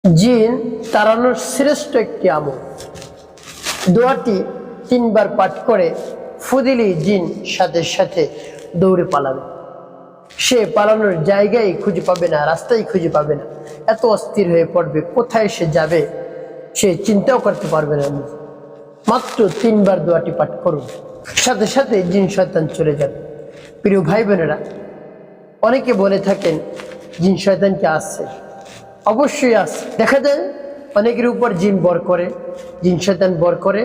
জিন তাড়ানোর শ্রেষ্ঠ একটি আমল। দোয়াটি 3 বার পাঠ করে ফুদিলি জিন সাথে সাথে দৌড়ে পালাবে। সে পালানোর জায়গায় খুঁজে পাবে না, রাস্তায় খুঁজে পাবে না, এত অস্থির হয়ে পড়বে, কোথায় সে যাবে সে চিন্তাও করতে পারবে না। মাত্র 3 বার দোয়াটি পাঠ করুন, সাথে সাথে জিন শয়তান চলে যাবে। প্রিয় ভাই বোনেরা, অনেকে বলে থাকেন জিন শয়তান কি আসছে? অবশ্যই আসছে। দেখা যায় অনেকের উপর জিন বর করে, জিন শয়তান বর করে,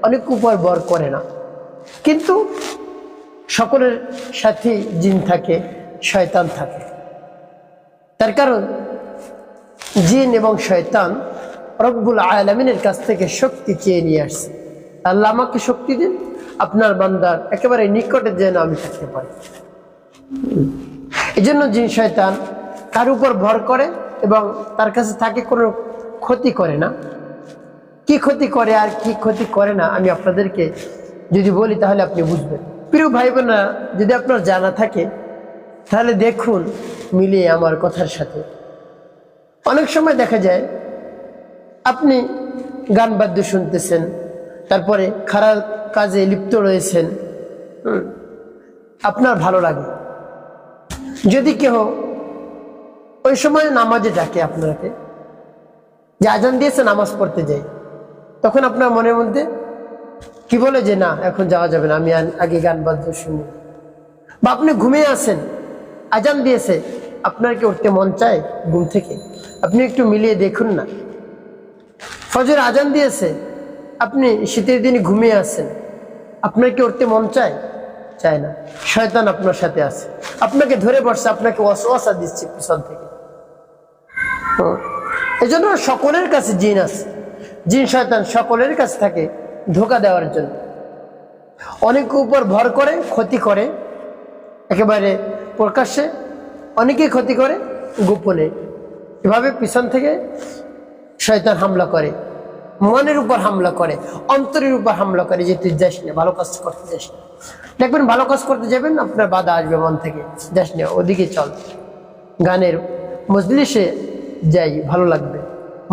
অনেক উপর বর করে না। কিন্তু সকলের সাথে জিন থাকে, শয়তান থাকে। তার কারণ জিন এবং শয়তান রব্বুল আলামিনের কাছ থেকে শক্তি চেয়ে নিয়ে আসছে। আল্লাহ আমাকে শক্তি দিন, আপনার বান্দার একেবারে নিকটে যেন আমি থাকতে পারি। এই জন্য জিন শয়তান কার উপর ভর করে এবং তার কাছে থাকে, কোনো ক্ষতি করে না। কি ক্ষতি করে আর কি ক্ষতি করে না আমি আপনাদেরকে যদি বলি তাহলে আপনি বুঝবেন। প্রিয় ভাই বোনেরা, যদি আপনার জানা থাকে তাহলে দেখুন মিলিয়ে আমার কথার সাথে। অনেক সময় দেখা যায় আপনি গান বাদ্য শুনতেছেন, তারপরে খারাপ কাজে লিপ্ত রয়েছেন, আপনার ভালো লাগে। যদি কেহ ওই সময় নামাজে ডাকে আপনাকে, যে আজান দিয়েছে নামাজ পড়তে যাই, তখন আপনার মনের মধ্যে কি বলে যে না, এখন যাওয়া যাবে না, আমি আগে গান বাদ্য শুনি। বা আপনি ঘুমিয়ে আছেন, আজান দিয়েছে, আপনার কি উঠতে মন চায় ঘুম থেকে? আপনি একটু মিলিয়ে দেখুন না। ফজর আজান দিয়েছে, আপনি শীতের দিনে ঘুমিয়ে আছেন, আপনার কি উঠতে মন চায়? চায় না। শয়তান আপনার সাথে আছে, আপনাকে ধরে বসছে, আপনাকে ওয়াসওয়াসা দিচ্ছে পিছন থেকে। এই জন্য সকলের কাছে জিন আছে, জিন শয়তান সকলের কাছে থাকে ধোঁকা দেওয়ার জন্য। অনেক উপর ভর করে, ক্ষতি করে একেবারে প্রকাশ্যে, অনেকে ক্ষতি করে গোপনে। এভাবে পিছন থেকে শয়তান হামলা করে, মনের উপর হামলা করে, অন্তরের উপর হামলা করে, যে তুই যাস না, ভালো কাজ করতে যাস না। দেখবেন ভালো কাজ করতে যাবেন, আপনার বাধা আসবে মন থেকে, যাস না, ওদিকে চল, গানের মজলিসে যাই, ভালো লাগবে।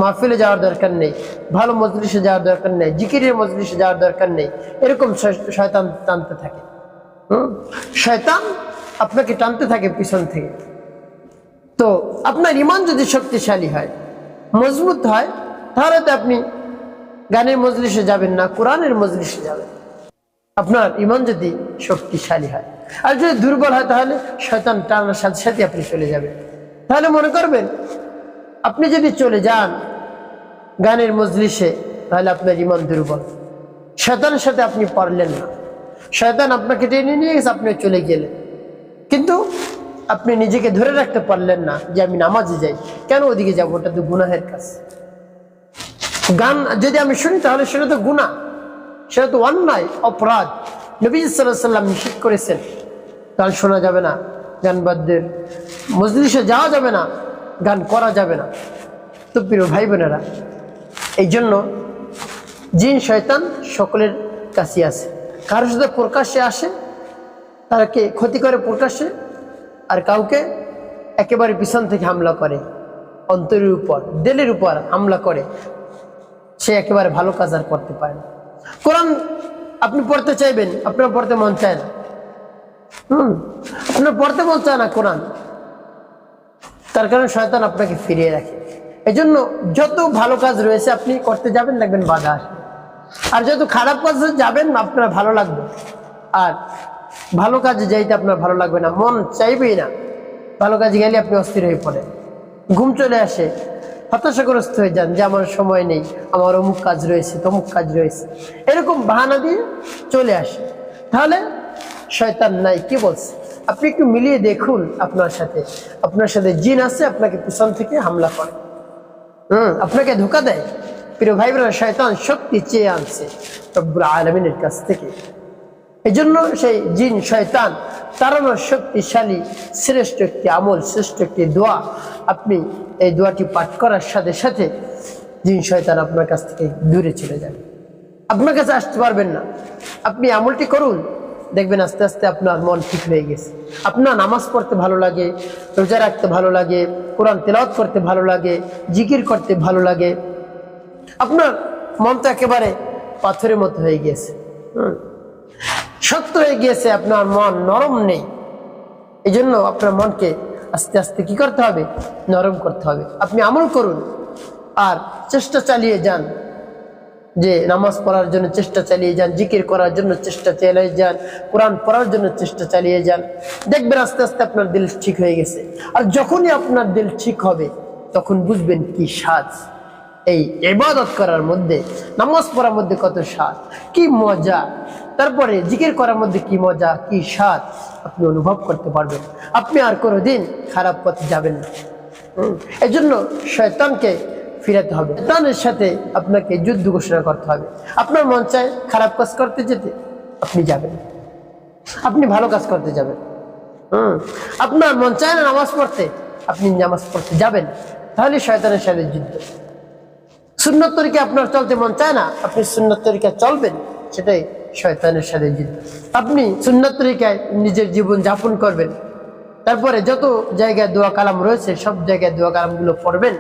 মাহফিলে যাওয়ার দরকার নেই, ভালো মজলিসে যাওয়ার দরকার নেই, জিকিরের মজলিসে যাওয়ার দরকার নেই। এরকম শয়তান টানতে থাকে। শয়তান আপনাকে টানতে থাকে পিছন থেকে। তো আপনার ইমান যদি শক্তিশালী হয়, মজবুত হয়, তাহলে তো আপনি গানের মজলিসে যাবেন না, কোরআনের মজলিসে যাবেন। আপনার ইমান যদি শক্তিশালী হয়। আর যদি দুর্বল হয়, তাহলে শয়তান টানার সাথে সাথে আপনি চলে যাবেন। তাহলে মনে করবেন আপনি যদি চলে যান গানের মজলিসে, তাহলে আপনার ইমান দুর্বল। শয়তানের সাথে আপনি পারলেন না, শয়তান আপনাকে টেনে নিয়ে গেছে, আপনি চলে গেলেন, কিন্তু আপনি নিজেকে ধরে রাখতে পারলেন না যে আমি নামাজে যাই, কেন ওদিকে যাবো, ওটা তো গুনাহের কাজ। গান যদি আমি শুনি তাহলে সেটা তো গুনাহ, সেটা তো অন্যায়, অপরাধ। নবী সাল্লাল্লাহু আলাইহি ওয়াসাল্লাম নিষেধ করেছেন গান শোনা যাবে না, গান বাদ্যের মজলিসে যাওয়া যাবে না, গান করা যাবে না। তো প্রিয় ভাই বোনেরা, এই জন্য জিন শয়তান সকলের কাছে আছে। কারোর সাথে প্রকাশ্যে আসে, তাকে ক্ষতি করে প্রকাশ্যে, আর কাউকে একেবারে পিছন থেকে হামলা করে, অন্তরের উপর, দিলের উপর হামলা করে, সে একেবারে ভালো কাজ আর করতে পারে না। কোরআন আপনি পড়তে চাইবেন, আপনার পড়তে মন চায় না, আপনার পড়তে মন চায় না কোরআন, তার কারণে শয়তান আপনাকে ফিরিয়ে রাখে। এই জন্য যত ভালো কাজ রয়েছে আপনি করতে যাবেন, দেখবেন বাধা আসবে। আর যত খারাপ কাজে যাবেন আপনার ভালো লাগবে, আর ভালো কাজে যাইতে আপনার ভালো লাগবে না, মন চাইবেই না। ভালো কাজে গেলে আপনি অস্থির হয়ে পড়েন, ঘুম চলে আসে, হতাশাগ্রস্ত হয়ে যান যে আমার সময় নেই, আমার অমুক কাজ রয়েছে, তমুক কাজ রয়েছে, এরকম বাহানা দিয়ে চলে আসে। তাহলে শয়তান নাই, কি বলছে? আপনি একটু মিলিয়ে দেখুন, আপনার সাথে জিন আছে, আপনাকে পিছন থেকে হামলা করে, আপনাকে ধোঁকা দেয়। প্রিয় ভাই বোনেরা, শয়তান শক্তি চেয়ে আনছে রব্বুল আলামিনের কাছ থেকে। এই জন্য সেই জিন শয়তান তাড়ানোর শক্তিশালী শ্রেষ্ঠ একটি আমল, শ্রেষ্ঠ একটি দোয়া। আপনি এই দোয়াটি পাঠ করার সাথে সাথে জিন শয়তান আপনার কাছ থেকে দূরে চলে যাবে, আপনার কাছে আসতে পারবেন না। আপনি আমলটি করুন, দেখবেন আস্তে আস্তে আপনার মন ঠিক হয়ে গেছে। আপনার নামাজ পড়তে ভালো লাগে, রোজা রাখতে ভালো লাগে, কোরআন তেলাওয়াত করতে ভালো লাগে, জিকির করতে ভালো লাগে। আপনার মন তো একেবারে পাথরের মতো হয়ে গিয়েছে, শক্ত হয়ে গিয়েছে, আপনার মন নরম নেই। এই জন্য আপনার মনকে আস্তে আস্তে কি করতে হবে? নরম করতে হবে। আপনি আমল করুন আর চেষ্টা চালিয়ে যান, যে নামাজ পড়ার জন্য চেষ্টা চালিয়ে যান, জিকির করার জন্য চেষ্টা চালিয়ে যান, কোরআন পড়ার জন্য চেষ্টা চালিয়ে যান। দেখবেন আস্তে আস্তে আপনার দিল ঠিক হয়ে গেছে। আর যখনই আপনার দিল ঠিক হবে তখন বুঝবেন কি স্বাদ এই ইবাদত করার মধ্যে, নামাজ পড়ার মধ্যে কত স্বাদ, কি মজা, তারপরে জিকির করার মধ্যে কি মজা, কি স্বাদ আপনি অনুভব করতে পারবেন। আপনি আর কোনোদিন খারাপ পথে যাবেন না। এই জন্য শয়তানকে ফিরাতে হবে, শয়তানের সাথে আপনাকে যুদ্ধ ঘোষণা করতে হবে। আপনার মন চায় খারাপ কাজ করতে যেতে, আপনি যাবেন, আপনি ভালো কাজ করতে যাবেন। আপনার মন চায় না নামাজ পড়তে, আপনি নামাজ পড়তে যাবেন, তাহলে শয়তানের সাথে যুদ্ধ। সুন্নত তরিকা আপনার চলতে মন চায় না, আপনি সুন্নত তরিকা চলবেন, সেটাই শয়তানের সাথে যুদ্ধ। আপনি সুন্নত তরিকায় নিজের জীবন যাপন করবেন, তারপরে যত জায়গায় দোয়া কালাম রয়েছে সব জায়গায় দোয়া কালামগুলো পড়বেন।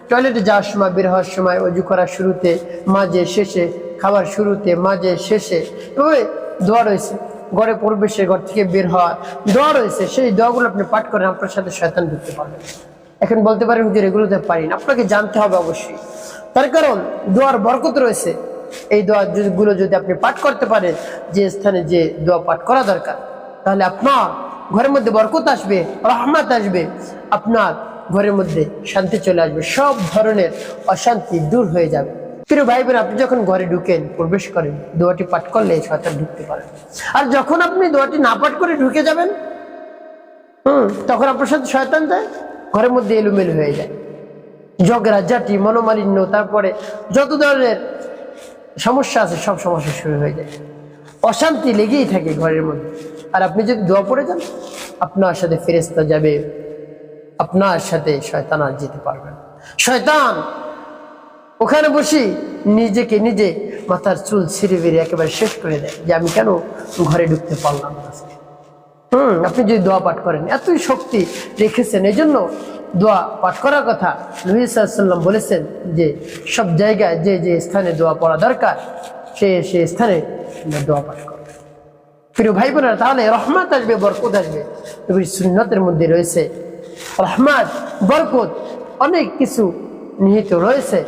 টয়লেটে যাওয়ার সময়, বের হওয়ার সময়, অজু করার শুরুতে, মাঝে, শেষে, খাবার শুরুতে, মাঝে, শেষে, এভাবে দোয়া রয়েছে। ঘরে প্রবেশের, ঘর থেকে বের হওয়ার দোয়া রয়েছে, সেই দোয়াগুলো আপনি পাঠ করেন, আপনার সাথে শয়তান ঢুকতে পারবেন। এখন বলতে পারেন হুজুর এগুলোতে পারি না, আপনাকে জানতে হবে অবশ্যই। তার কারণ দোয়ার বরকত রয়েছে। এই দোয়াগুলো যদি আপনি পাঠ করতে পারেন যে স্থানে যে দোয়া পাঠ করা দরকার, তাহলে আপনার ঘরের মধ্যে বরকত আসবে, রহমত আসবে, আপনার ঘরের মধ্যে শান্তি চলে আসবে, সব ধরনের অশান্তি দূর হয়ে যাবে। প্রিয় ভাই বোন, আপনি যখন ঘরে ঢুকেন, প্রবেশ করেন, দোয়াটি পাঠ করলে শয়তান ঢুকতে পারে। আর যখন আপনি দোয়াটি না পাঠ করে ঢুকে যাবেন, তখন আপনার সাথে শয়তান যায়, ঘরের মধ্যে এলোমেলো হয়ে যায়, ঝগড়া ঝাঁটি, মনোমালিন্য, তারপরে যত ধরনের সমস্যা আছে সব সমস্যা শুরু হয়ে যায়, অশান্তি লেগেই থাকে ঘরের মধ্যে। আর আপনি যদি দোয়া পড়ে যান, আপনার সাথে ফেরেশতা যাবে, আপনার সাথে শয়তান আর যেতে পারবে না। শয়তান ওখানে বসে নিজেকে নিজে মাথার চুল ছিঁড়ে বেরিয়ে একেবারে শেষ করে দেয়, যে আমি কেন ঘরে ঢুকতে পারলাম না। আপনি যদি দোয়া পাঠ করেন, এতই শক্তি রেখেছেন। এই জন্য দোয়া পাঠ করার কথা নবী সাল্লাল্লাহু আলাইহি ওয়াসাল্লাম বলেছেন যে সব জায়গায় যে যে স্থানে দোয়া পড়া দরকার সে স্থানে দোয়া পাঠ করো। প্রিয় ভাই বোনেরা, তাহলে রহমত আসবে, বরকত আসবে। নবীর সুন্নতের মধ্যে রয়েছে রহমত, বরকত, অনেক কিছু নিহিত রয়েছে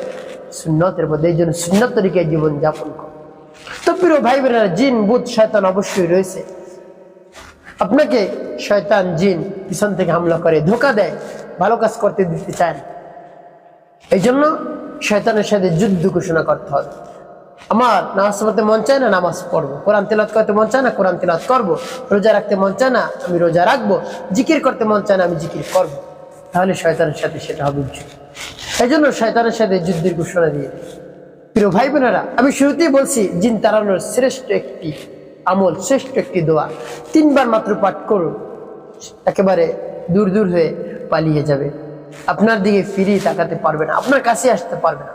সুন্নতের মধ্যে। এই জন্য সুন্নত তরিকায় জীবন যাপন করো। তো প্রিয় ভাই বোনেরা, জিন, ভূত, শয়তান অবশ্যই রয়েছে। আপনাকে শয়তান, জিন পিছন থেকে হামলা করে, ধোঁকা দেয়, ভালো কাজ করতে দিতে চায় না। এই জন্য শয়তানের সাথে যুদ্ধ ঘোষণা করতে হবে। আমার নামাজ পড়তে মন চায় না, নামাজ পড়বো। কোরআন তেলাওয়াত করতে মন চায় না, কোরআন তেলাওয়াত করবো। রোজা রাখতে মন চায় না, আমি রোজা রাখবো। জিকির করতে মন চায় না, আমি জিকির করবো। তাহলে শয়তানের সাথে সেটা হবে যুদ্ধ। এই জন্য শয়তানের সাথে যুদ্ধের ঘোষণা দিয়ে, প্রিয় ভাই বোনেরা, আমি শুরুতেই বলছি জিন তাড়ানোর শ্রেষ্ঠ একটি আমল, শ্রেষ্ঠ একটি দোয়া 3 বার মাত্র পাঠ করুন, একেবারে দূর দূর হয়ে পালিয়ে যাবে, আপনার দিকে ফিরিয়ে তাকাতে পারবে না, আপনার কাছে আসতে পারবে না।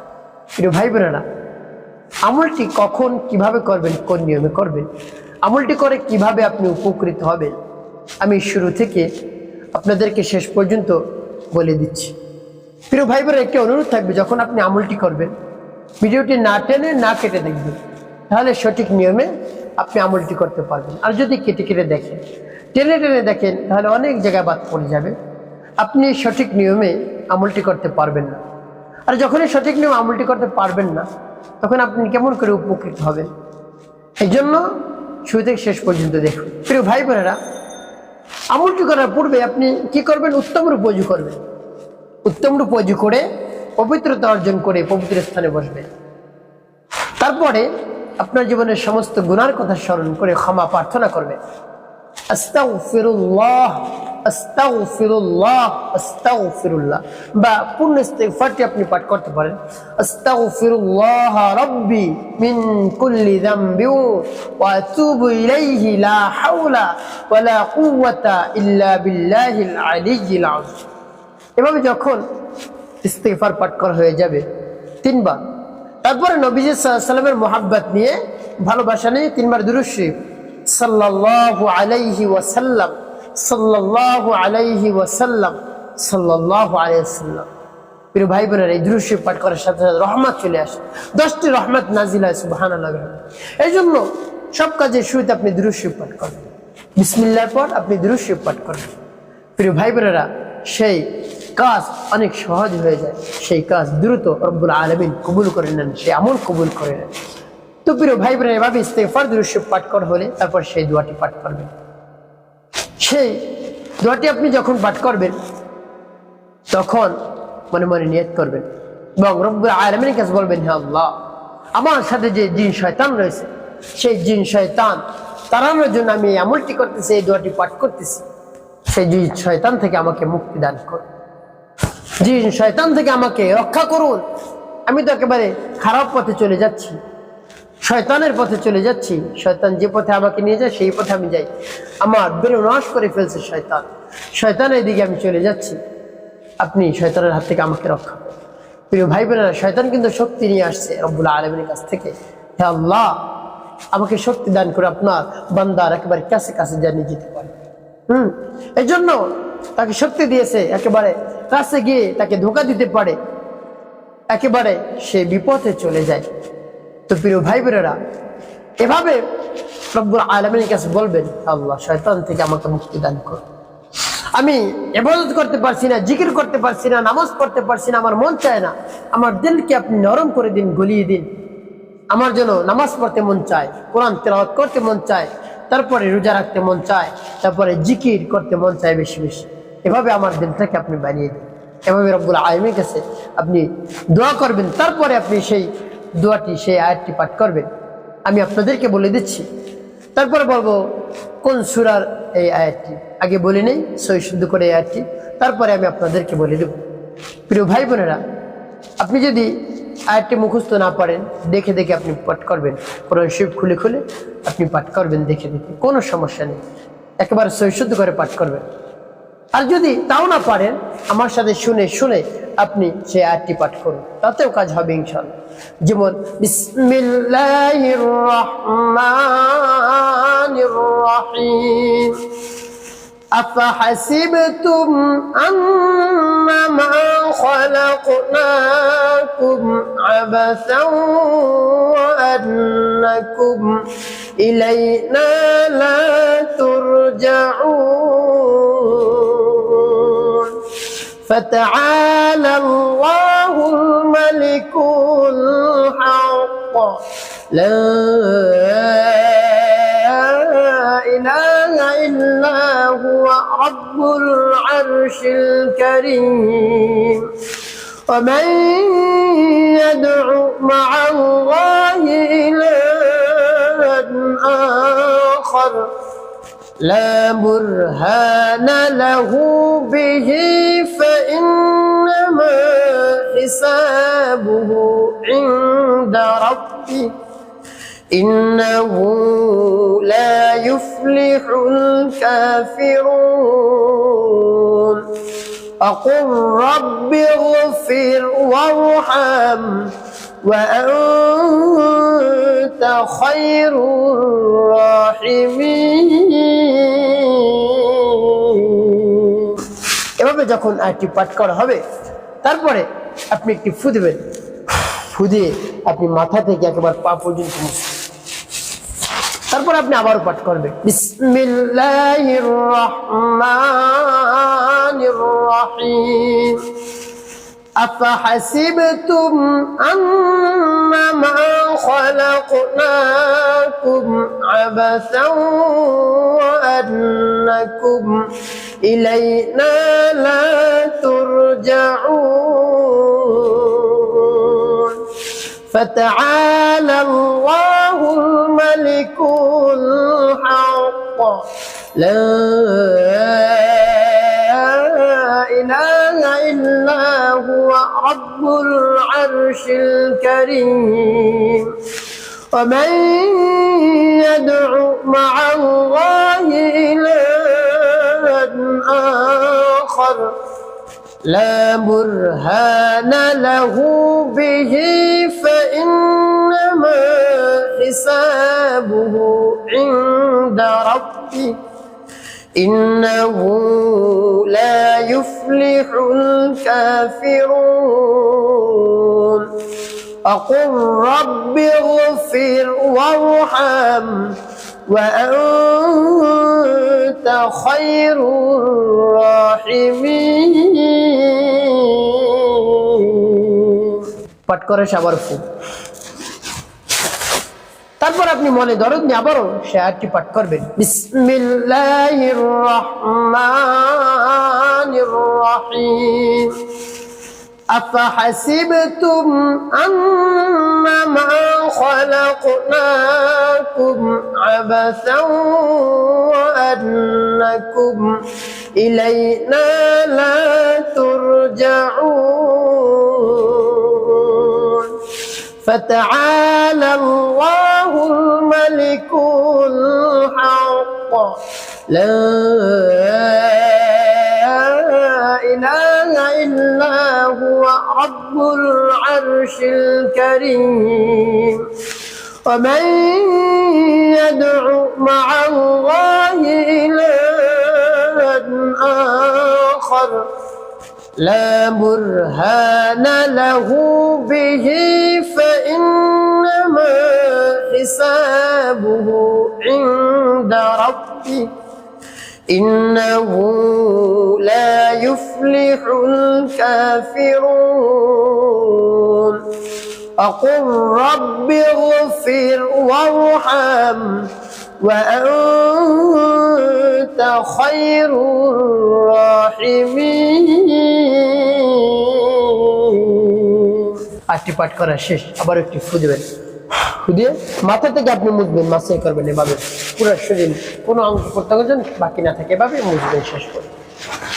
প্রিয় ভাই বোনেরা, আমলটি কখন কিভাবে করবেন, কোন নিয়মে করবেন, আমলটি করে কিভাবে আপনি উপকৃত হবেন, আমি শুরু থেকে আপনাদেরকে শেষ পর্যন্ত বলে দিচ্ছি। প্রিয় ভাই বোনেরা, একটি অনুরোধ থাকবে, যখন আপনি আমলটি করবেন ভিডিওটি না টেনে না কেটে দেখবেন, তাহলে সঠিক নিয়মে আপনি আমলটি করতে পারবেন। আর যদি কেটে কেটে দেখেন, টেনে টেনে দেখেন, তাহলে অনেক জায়গায় বাদ পড়ে যাবে, আপনি সঠিক নিয়মে আমলটি করতে পারবেন না। আর যখনই সঠিক নিয়মে আমলটি করতে পারবেন না, তখন আপনি কেমন করে উপকৃত হবেন? এই জন্য শুরু থেকে শেষ পর্যন্ত দেখুন। প্রিয় ভাই বোনেরা, আমলটি করার পূর্বে আপনি কি করবেন? উত্তম রূপ ওযু করবেন। উত্তম রূপ ওযু করে পবিত্রতা অর্জন করে পবিত্র স্থানে বসবেন। তারপরে আপনার জীবনের সমস্ত গুনার কথা স্মরণ করে ক্ষমা প্রার্থনা করবেন। আস্তাগফিরুল্লাহ, আস্তাগফিরুল্লাহ, আস্তাগফিরুল্লাহ, বা পূর্ণ ইস্তিগফারটি আপনি পাঠ করতে পারেন। আস্তাগফিরুল্লাহ রাব্বি মিন কুল্লি যামবি ওয়া আতুবু ইলাইহি লা হাওলা ওয়া লা কুওয়াতা ইল্লা বিল্লাহিল আলিয়্যিল আযীম। এভাবে যখন ইস্তিগফার পাঠ করা হয়ে যাবে 3 বার, তারপরে নবীজি সাল্লাল্লাহু আলাইহি ওয়াসাল্লামের মুহাব্বত নিয়ে, ভালোবাসা নিয়ে 3 বার দুরূদ শরীফ সাল্লাল্লাহু আলাইহি ওয়াসাল্লাম, সাল্লাল্লাহু আলাইহি ওয়াসাল্লাম, সাল্লাল্লাহু আলাইহি ওয়াসাল্লাম। প্রিয় ভাই বোনেরা, এই দুরূদ শরীফ পাঠ করার সাথে সাথে রহমত চলে আসে, 10টি রহমত নাজিল হয়। সুবহানাল্লাহ। এই জন্য সব কাজের শুরুতে আপনি দুরূদ শরীফ পাঠ করবেন, বিসমিল্লাহর পর আপনি দুরূদ শরীফ পাঠ করবেন। প্রিয় ভাই বোনেরা, সেই কাজ অনেক সহজ হয়ে যায়, সেই কাজ দ্রুত রব্বুল আলামিন কবুল করে নেন, সেই আমল কবুল করে নেন। তো প্রিয় ভাই বোনেরা, এভাবে ইস্তেগফার দুরূদ শরীফ পাঠ করা হলে তারপর সেই দোয়াটি পাঠ করবেন। সেই দোয়াটি আপনি যখন পাঠ করবেন তখন মনে মনে নিয়ত করবেন এবং রব্বুল আলামিনের কাছে বলবেন, হে আল্লাহ, আমার সাথে যে জিন শয়তান রয়েছে সেই জিন শয়তান তাড়ানোর জন্য আমি এই আমলটি করতেছি, এই দোয়াটি পাঠ করতেছি। সেই জিন শয়তান থেকে আমাকে মুক্তি দান করুন, জিন শয়তান থেকে আমাকে রক্ষা করুন। আমি তো একেবারে খারাপ পথে চলে যাচ্ছি, শয়তানের পথে চলে যাচ্ছি। শয়তান যে পথে আমাকে নিয়ে যায় সেই পথে আমি যাই, আমার বেরো নাশ করে ফেলছে শয়তান, শয়তানের দিকে আমি চলে যাচ্ছি। আপনি শয়তানের হাত থেকে আমাকে রক্ষা করুন। প্রিয় ভাই বোনেরা, শয়তান কিন্তু শক্তি নিয়ে আসছে রব্বুল আলামিনের কাছ থেকে। হে আল্লাহ, আমাকে শক্তি দান করে আপনার বান্দার একেবারে কাছে কাছে জানিয়ে যেতে পারে। এই জন্য তাকে শক্তি দিয়েছে, একেবারে কাছে গিয়ে তাকে ধোঁকা দিতে পারে, একেবারে সে বিপথে চলে যায়। তো প্রিয় ভাই বোনেরা, এভাবে রব্বুল আলামিনের কাছে বলবেন, আল্লাহ, শয়তান থেকে আমাকে মুক্তি দান করুন। আমি ইবাদত করতে পারছি না, জিকির করতে পারছি না, নামাজ পড়তে পারছি না, আমার মন চায় না। আমার দিলকে আপনি নরম করে দিন, গলিয়ে দিন। আমার জন্য নামাজ পড়তে মন চায়, কোরআন তেলাওয়াত করতে মন চায়, তারপরে রোজা রাখতে মন চায়, তারপরে জিকির করতে মন চায় বেশি বেশি। এভাবে আমার দিলটাকে আপনি বানিয়ে দিন। এভাবে রব্বুল আলামিনের কাছে আপনি দোয়া করবেন। তারপরে আপনি সেই দোয়াটি, সেই আয়াতটি পাঠ করবেন। আমি আপনাদেরকে বলে দিচ্ছি, তারপরে বলবো কোন সূরার এই আয়াতটি। আগে বলে নেই সহি শুদ্ধ করে এই আয়াতটি, তারপরে আমি আপনাদেরকে বলে দেব। প্রিয় ভাই বোনেরা, আপনি যদি আয়াতটি মুখস্থ না পারেন, দেখে দেখে আপনি পাঠ করবেন। কোরআন শরীফ খুলে খুলে আপনি পাঠ করবেন দেখে দেখে, কোনো সমস্যা নেই, একেবারে সহি শুদ্ধ করে পাঠ করবেন। আর যদি তাও না পারেন, আমার সাথে শুনে শুনে আপনি সেই আয়াতটি পাঠ করুন, তাতেও কাজ হবে ইনশাআল্লাহ। যেমন বিসমিল্লাহির রহমানির রহিম, আফাহাসিবতুম আন্নামা খালাকনাকুম আবাসান ওয়া আন্নাকুম ইলাইনা লা তুরজাউন, فتعالى الله الملك الحق لا إله إلا هو رب العرش الكريم. ومن يدع مع الله إلها آخر لا برهان له به فإنما حسابه عند ربه إنه لا يفلح الكافرون. أقل رب اغفر وارحم وأنت خير الراحمين. এভাবে যখন আয়াতটি পাঠ করা হবে, তারপরে আপনি একটি ফু দেবেন। ফু দিয়ে আপনি মাথা থেকে একেবারে পা পর্যন্ত মুছবেন। তারপর আপনি আবারও পাঠ করবেন, বিসমিল্লাহির রহমানির রহিম, আফাহাসিবতুম আন্নামা খালাকনাকুম আবাসান ওয়া আন্নাকুম ইলাইনা লা তুরজাউন, فتعالى الله الملك الحق لا إله إلا هو رب العرش الكريم. ومن يدع مع الله إلها آخر لا برهان له به فإنما حسابه হিসাবুহু ইনদা রাব্বি ইন্নাহু লা ইউফলিহুল কাফিরুন وقل رب اغفر وارحم وأنت خير الراحمين পাঠ করে সবার ফুল। তারপর আপনি মনে দরদ নিয়ে আবারও সে আয়াতটি পাঠ করবেন, বিসমিল্লাহির রহমানির রহিম أفحسبتم أنما خلقناكم عبثا وأنكم إلينا لا ترجعون فتعالى الله الملك الحق لا إله إلا هو رب العرش الكريم ومن يدع مع الله إلها آخر لا برهان له به فإنما حسابه عند ربه إنه لا يفلح الكافرون وقل رب اغفر وارحم وأنت خير الراحمين আটটি পাঠ করা শেষ, আবার একটি ফু দিবেন, ফু দিয়ে মাথা থেকে আপনি মুছবেন, মাসাজ করবেন, এভাবে পুরো শরীর কোনো অঙ্গ প্রত্যঙ্গ যেন বাকি না থাকে, এভাবে মুছবেন শেষ করে।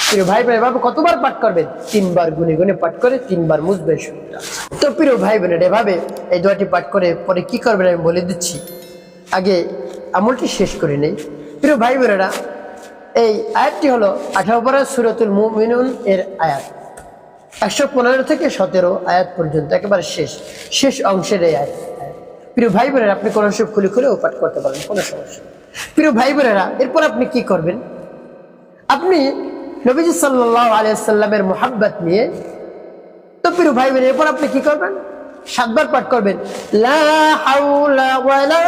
প্রিয় ভাই বোন, এভাবে কতবার পাঠ করবেন? 3 বার গুনে গুনে পাঠ করে 3 বার মুছবেন শরীরটা। তো প্রিয় ভাই বোনের, এভাবে এই দোয়াটি পাঠ করে পরে কি করবেন আমি বলে দিচ্ছি, আগে আমলটি শেষ করে নেই। প্রিয় ভাই বোনেরা, এই আয়াতটি হলো 18 পারা সূরাতুল মুমিনুন এর আয়াত, 115 থেকে 17 আয়াত পর্যন্ত, একেবারে শেষ অংশের এই আয়াত। প্রিয় ভাই বোনেরা, আপনি কোরআন শরীফ খুলে খুলেও পাঠ করতে পারেন, কোনো সমস্যা। প্রিয় ভাই বোনেরা, এরপর আপনি কি করবেন? আপনি নবীজি সাল্লাল্লাহু আলাইহি ওয়াসাল্লামের মুহাব্বত নিয়ে, তো প্রিয় ভাই বোনেরা, এরপর আপনি কি করবেন? 7 বার পাঠ করবেন, লা হাওলা ওয়ালা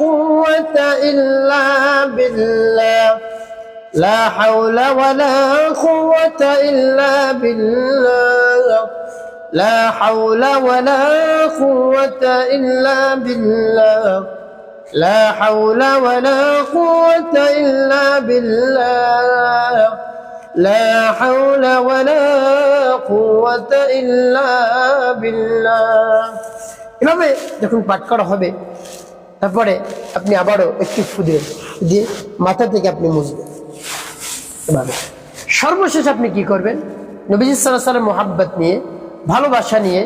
কুওয়াতা ইল্লা বিল্লাহ, লা হাওলা ওয়ালা কুওয়াতা ইল্লা বিল্লাহ, لا حول ولا قوة إلا بالله، لا حول ولا قوة إلا بالله، لا حول ولا قوة إلا بالله। এভাবে যখন পাঠ করা হবে, তারপরে আপনি আবারও একটু ফু দিবেন, দিয়ে মাথা থেকে আপনি মুছবেন এভাবে। সর্বশেষ আপনি কি করবেন? নবীজি সাল্লাল্লাহু আলাইহি ওয়াসাল্লাম মুহাব্বত নিয়ে, ভালোবাসা নিয়ে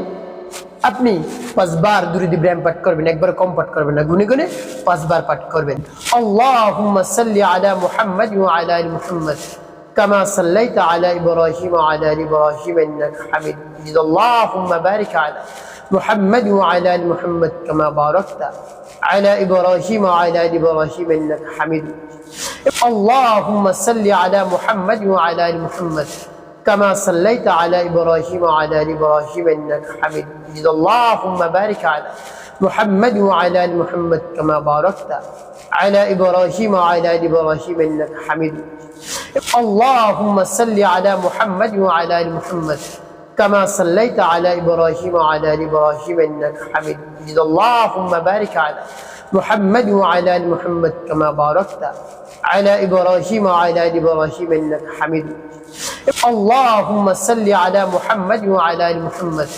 আপনি 5 বার দুরূদ ইব্রাহিম পাঠ করবেন, একবার কম পাঠ করবেন না, গুনে গুনে 5 বার পাঠ করবেন। আল্লাহুম্মা সাল্লি আলা মুহাম্মাদ ওয়া আলা আলি মুহাম্মাদ কামা সাল্লাইতা আলা ইব্রাহিম ওয়া আলা আলি ইব্রাহিম ইন্নাকা হামিদুম মাজিদ। আল্লাহুম্মা বারিক আলা মুহাম্মাদ ওয়া আলা আলি মুহাম্মাদ কামা বারাকতা আলা ইব্রাহিম ওয়া আলা আলি ইব্রাহিম ইন্নাকা হামিদুম মাজিদ। আল্লাহুম্মা সাল্লি আলা মুহাম্মাদ ওয়া আলা আলি মুহাম্মাদ كما صليت على إبراهيم وعلى آل إبراهيم إنك حميد مجيد. اللهم بارك على محمد وعلى آل محمد كما باركت على إبراهيم وعلى آل إبراهيم إنك حميد مجيد. اللهم صل على محمد وعلى آل محمد كما صليت على إبراهيم وعلى آل إبراهيم إنك حميد مجيد. اللهم بارك على محمد وعلى آل محمد كما باركت على إبراهيم وعلى آل إبراهيم إنك حميد مجيد. اللهم صل على محمد وعلى آل محمد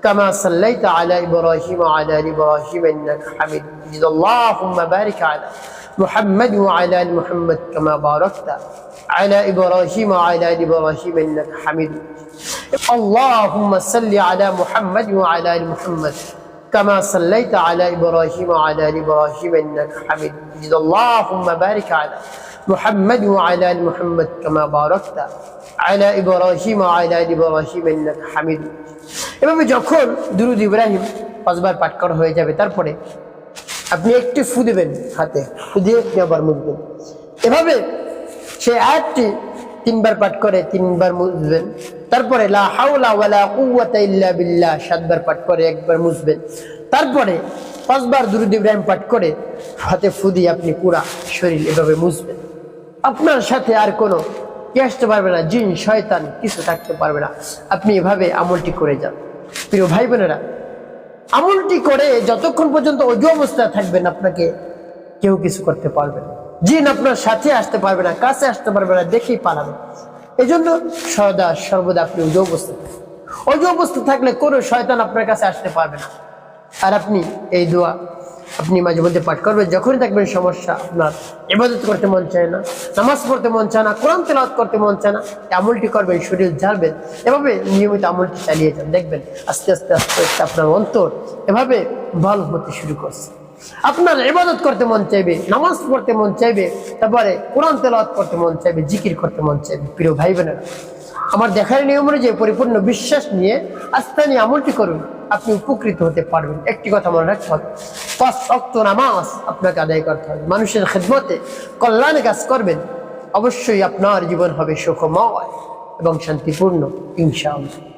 كما صليت على إبراهيم وعلى آل إبراهيم إنك حميد مجيد. اللهم بارك على محمد وعلى آل محمد كما باركت على إبراهيم وعلى آل إبراهيم إنك حميد مجيد. اللهم صل على محمد وعلى آل محمد كما صليت على إبراهيم وعلى آل إبراهيم إنك حميد مجيد. اللهم بارك على محمد وعلى آل محمد كما باركت على إبراهيم وعلى آل إبراهيم إنك حميد مجيد. এভাবে যখন দুরূদ ইব্রাহিম 5 বার পাঠ করা হয়ে যাবে, তারপরে আপনি একটি ফু দিবেন হাতে, ফু দিয়ে আপনি আবার মুছবেন। এভাবে সেই আয়াতটি 3 বার পাঠ করে 3 বার মুছবেন। তারপরে লা হাওলা ওয়ালা কুওয়াতা ইল্লা বিল্লাহ 7 বার পাঠ করে 1 বার মুছবেন। তারপরে 5 বার দুরূদ ইব্রাহিম পাঠ করে হাতে ফু দিয়ে আপনি পুরা শরীর এভাবে মুছবেন। আপনার সাথে আর কোনো কে আসতে পারবে না, জিন শয়তান কিছু থাকতে পারবে না। আপনি এভাবে আমলটি করে যান। প্রিয় ভাই বোনেরা, আমলটি করে যতক্ষণ পর্যন্ত অজু অবস্থায় থাকবেন আপনাকে কেউ কিছু করতে পারবে না, জিন আপনার সাথে আসতে পারবে না, কাছে আসতে পারবে না, দেখেই পালাবে। এই জন্য সর্বদা আপনি অজু অবস্থা থাকলে কোনো শয়তান আপনার কাছে আসতে পারবে না। আর আপনি এই দোয়া আপনি মাঝে মধ্যে পাঠ করবেন যখনই দেখবেন সমস্যা, আপনার ইবাদত করতে মন চায় না, নামাজ পড়তে মন চায় না, কোরআন তেলাওয়াত করতে মন চায় না, আমলটি করবেন, শরীর ঝাড়বেন। এভাবে নিয়মিত আমলটি চালিয়ে যান, দেখবেন আস্তে আস্তে আস্তে আস্তে আপনার অন্তর এভাবে ভালো হতে শুরু করছে। আপনার ইবাদত করতে মন চাইবে, নামাজ পড়তে মন চাইবে, তারপরে কোরআন তেলাওয়াত করতে মন চাইবে, জিকির করতে মন চাইবে। প্রিয় ভাই বোনেরা, আমার দেখার নিয়ম অনুযায়ী পরিপূর্ণ বিশ্বাস নিয়ে আস্থা নিয়ে আমলটি করুন, আপনি উপকৃত হতে পারবেন। একটি কথা মনে রাখতে হবে, 5 ওয়াক্ত নামাজ আপনাকে আদায় করতে হবে, মানুষের খেদমতে কল্যাণে কাজ করবেন, অবশ্যই আপনার জীবন হবে সুখময় এবং শান্তিপূর্ণ ইনশাআল্লাহ।